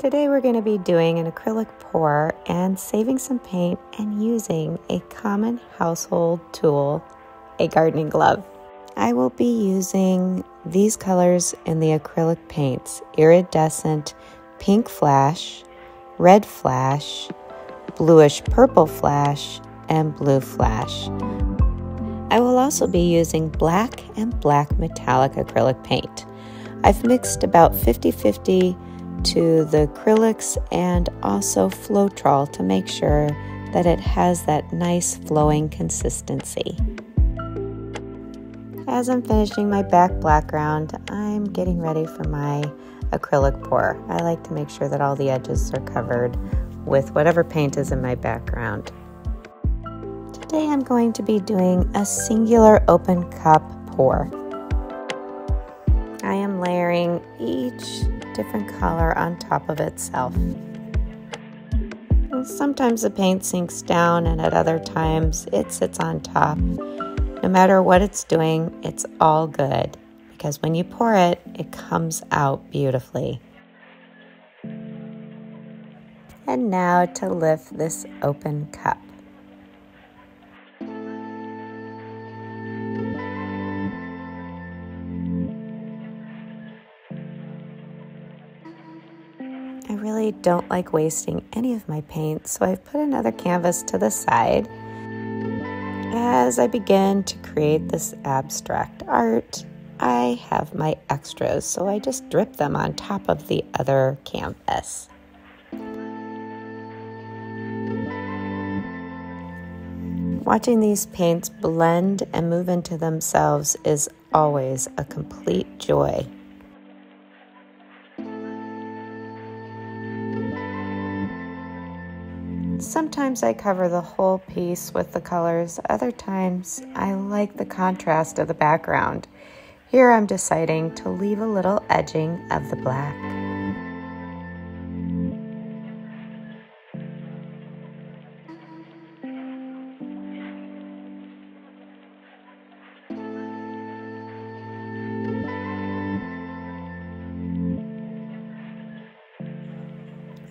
Today we're going to be doing an acrylic pour and saving some paint and using a common household tool, a gardening glove. I will be using these colors in the acrylic paints: iridescent pink flash, red flash, bluish purple flash, and blue flash. I will also be using black and black metallic acrylic paint. I've mixed about 50-50 to the acrylics and also Floetrol to make sure that it has that nice flowing consistency. As I'm finishing my back background, I'm getting ready for my acrylic pour. I like to make sure that all the edges are covered with whatever paint is in my background. Today I'm going to be doing a singular open cup pour. I am layering each different color on top of itself. And sometimes the paint sinks down and at other times it sits on top. No matter what it's doing, it's all good because when you pour it, it comes out beautifully. And now to lift this open cup. I really don't like wasting any of my paint, so I've put another canvas to the side as I begin to create this abstract art. I have my extras, so I just drip them on top of the other canvas. Watching these paints blend and move into themselves is always a complete joy. Sometimes I cover the whole piece with the colors. Other times I like the contrast of the background. Here I'm deciding to leave a little edging of the black.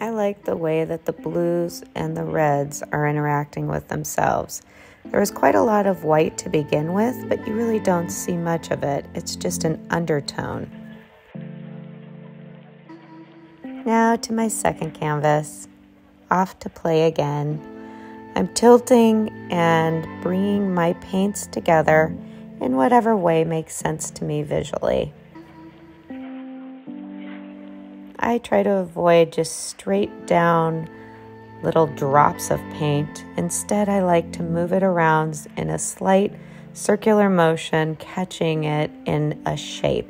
I like the way that the blues and the reds are interacting with themselves. There is quite a lot of white to begin with, but you really don't see much of it. It's just an undertone. Now to my second canvas, off to play again. I'm tilting and bringing my paints together in whatever way makes sense to me visually. I try to avoid just straight down little drops of paint. Instead, I like to move it around in a slight circular motion, catching it in a shape.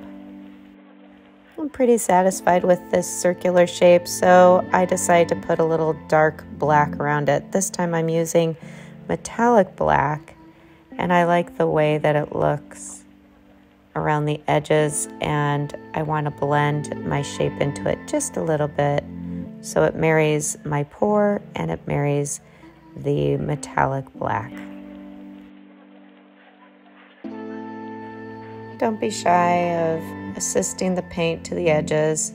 I'm pretty satisfied with this circular shape, so I decide to put a little dark black around it. This time I'm using metallic black, and I like the way that it looks around the edges, and I want to blend my shape into it just a little bit so it marries my pour and it marries the metallic black. Don't be shy of assisting the paint to the edges.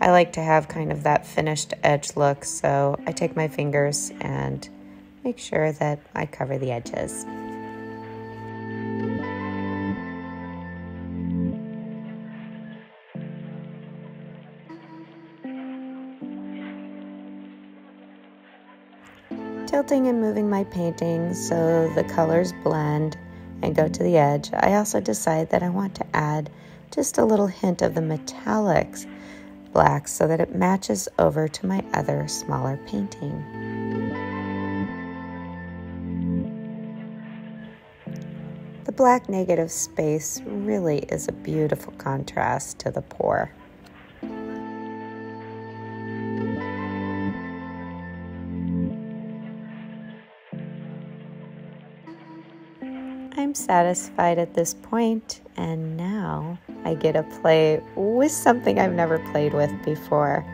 I like to have kind of that finished edge look, so I take my fingers and make sure that I cover the edges. Tilting and moving my painting so the colors blend and go to the edge, I also decide that I want to add just a little hint of the metallics black so that it matches over to my other smaller painting. The black negative space really is a beautiful contrast to the pour. I'm satisfied at this point, and now I get to play with something I've never played with before.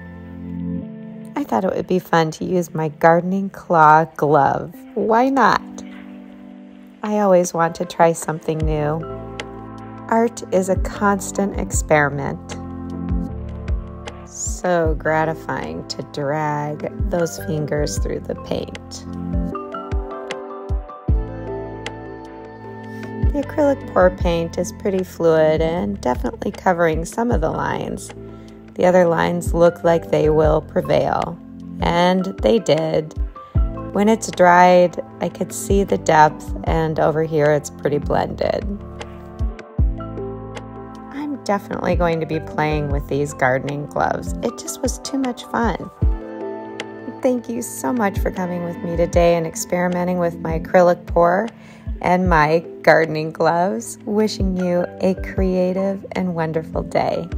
I thought it would be fun to use my gardening claw glove. Why not? I always want to try something new. Art is a constant experiment. So gratifying to drag those fingers through the paint. The acrylic pour paint is pretty fluid and definitely covering some of the lines. The other lines look like they will prevail, and they did. When it's dried, I could see the depth, and over here it's pretty blended. I'm definitely going to be playing with these gardening gloves. It just was too much fun. Thank you so much for coming with me today and experimenting with my acrylic pour and my gardening gloves. Wishing you a creative and wonderful day.